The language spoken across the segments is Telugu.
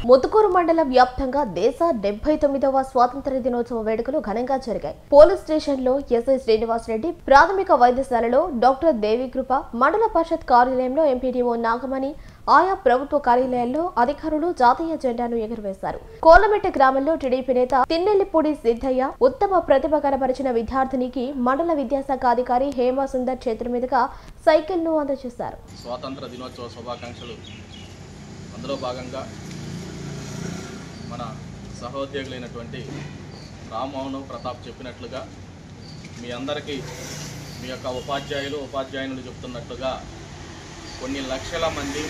ముతుకూరు మండల వ్యాప్తంగా దేశ 79వ స్వాతంత్ర్య దినోత్సవ వేడుకలు ఘనంగా జరిగాయి. పోలీస్ స్టేషన్లో ఎస్ఐ శ్రీనివాస్ రెడ్డి, ప్రాథమిక వైద్యశాలలో డాక్టర్ దేవికృప, మండల పరిషత్ కార్యాలయంలో ఎంపీడీఓ నాగమణి, ఆయా ప్రభుత్వ కార్యాలయాల్లో అధికారులు జాతీయ జెండాను ఎగురవేశారు. కోలమెట్ట గ్రామంలో టీడీపీ నేత తిన్నెల్లిపూడి సిద్ధయ్య ఉత్తమ ప్రతిభ కనబరిచిన విద్యార్థినికి మండల విద్యాశాఖ అధికారి హేమ సుందర్ చేతుల మీదుగా సైకిల్ను అందజేశారు. స్వాతంత్ర దినోత్సవ శుభాకాంక్షలు. అందులో భాగంగా మన సహోద్యోగులైనటువంటి రామ్మోహన్ ప్రతాప్ చెప్పినట్లుగా మీ అందరికీ మీ యొక్క ఉపాధ్యాయులు చెప్తున్నట్లుగా కొన్ని లక్షల మంది,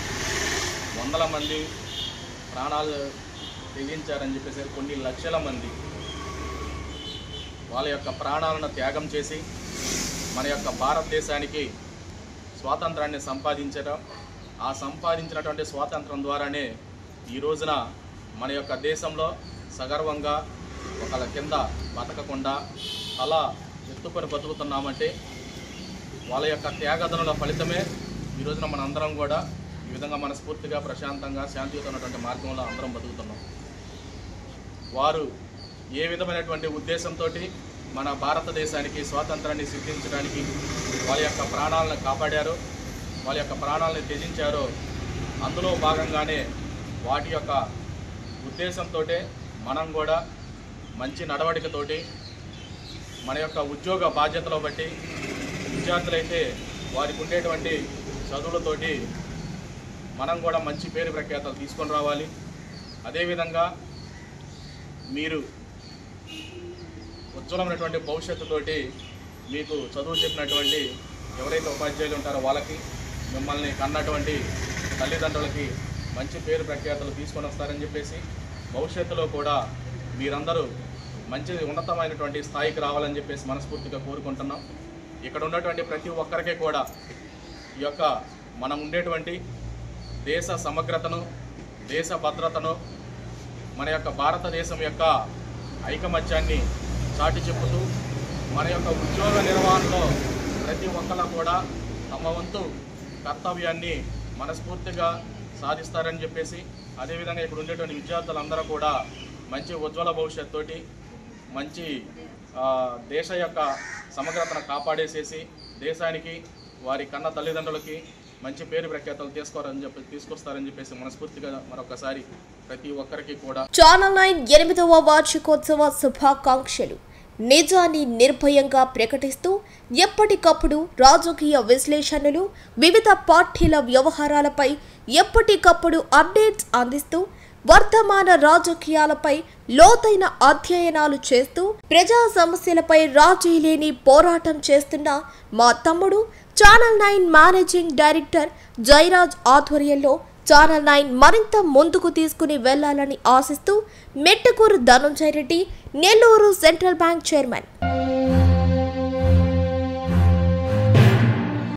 వందల మంది ప్రాణాలు తెగించారని చెప్పేసి కొన్ని లక్షల మంది వాళ్ళ యొక్క ప్రాణాలను త్యాగం చేసి మన యొక్క భారతదేశానికి స్వాతంత్రాన్ని సంపాదించడం, ఆ సంపాదించినటువంటి స్వాతంత్రం ద్వారానే ఈ రోజున మన యొక్క దేశంలో సగర్వంగా ఒకళ్ళ కింద బతకకుండా అలా ఎత్తుకొని బతుకుతున్నామంటే వాళ్ళ యొక్క త్యాగదనుల ఫలితమే ఈ రోజున మన అందరం కూడా ఈ విధంగా మనస్ఫూర్తిగా ప్రశాంతంగా శాంతియుతమైనటువంటి మార్గంలో అందరం బతుకుతున్నాం. వారు ఏ విధమైనటువంటి ఉద్దేశంతో మన భారతదేశానికి స్వాతంత్రాన్ని సిద్ధించడానికి వాళ్ళ యొక్క ప్రాణాలను కాపాడారో, వాళ్ళ యొక్క ప్రాణాలను త్యజించారో, అందులో భాగంగానే వాటి యొక్క ఉద్దేశంతో మనం కూడా మంచి నడవడికతోటి మన యొక్క ఉద్యోగ బాధ్యతలో బట్టి విద్యార్థులైతే వారికి ఉండేటువంటి చదువులతోటి మనం కూడా మంచి పేరు ప్రఖ్యాతలు తీసుకొని రావాలి. అదేవిధంగా మీరు ఉజ్వలమైనటువంటి భవిష్యత్తుతోటి మీకు చదువు చెప్పినటువంటి ఎవరైతే ఉపాధ్యాయులు ఉంటారో వాళ్ళకి, మిమ్మల్ని కన్నటువంటి తల్లిదండ్రులకి మంచి పేరు ప్రఖ్యాతలు తీసుకొని వస్తారని చెప్పేసి భవిష్యత్తులో కూడా మీరందరూ మంచి ఉన్నతమైనటువంటి స్థాయికి రావాలని చెప్పేసి మనస్ఫూర్తిగా కోరుకుంటున్నాం. ఇక్కడ ఉన్నటువంటి ప్రతి ఒక్కరికి కూడా ఈ యొక్క మనం ఉండేటువంటి దేశ సమగ్రతను, దేశ భద్రతను, మన యొక్క భారతదేశం యొక్క ఐకమత్యాన్ని చాటి చెప్పుతూ మన యొక్క ఉద్యోగ నిర్వహణలో ప్రతి ఒక్కరు కూడా తమ వంతు కర్తవ్యాన్ని మనస్ఫూర్తిగా సాధిస్తారని చెప్పేసి, అదేవిధంగా ఇక్కడ ఉండేటువంటి విద్యార్థులందరూ కూడా మంచి ఉజ్వల భవిష్యత్తుతోటి మంచి దేశ యొక్క సమగ్రతను కాపాడేసేసి దేశానికి, వారి కన్న తల్లిదండ్రులకి మంచి పేరు ప్రఖ్యాతలు తీసుకొస్తారని చెప్పేసి మనస్ఫూర్తిగా మరొకసారి ప్రతి ఒక్కరికి కూడా ఛానల్ 9 8వ వార్షికోత్సవ శుభాకాంక్షలు. నిజాన్ని నిర్భయంగా ప్రకటిస్తూ ఎప్పటికప్పుడు రాజకీయ విశ్లేషణలు, వివిధ పార్టీల వ్యవహారాలపై ఎప్పటికప్పుడు అప్డేట్స్ అందిస్తూ వర్తమాన రాజకీయాలపై లోతైన అధ్యయనాలు చేస్తూ ప్రజా సమస్యలపై రాజీ లేని పోరాటం చేస్తున్న మా తమ్ముడు ఛానల్ 9 మేనేజింగ్ డైరెక్టర్ జయరాజ్ ఆధ్వర్యంలో ఛానల్ 9 మరింత ముందుకు తీసుకుని వెళ్లాలని ఆశిస్తూ Mettukuru Dhanunjaya Reddy, Nellore central bank chairman.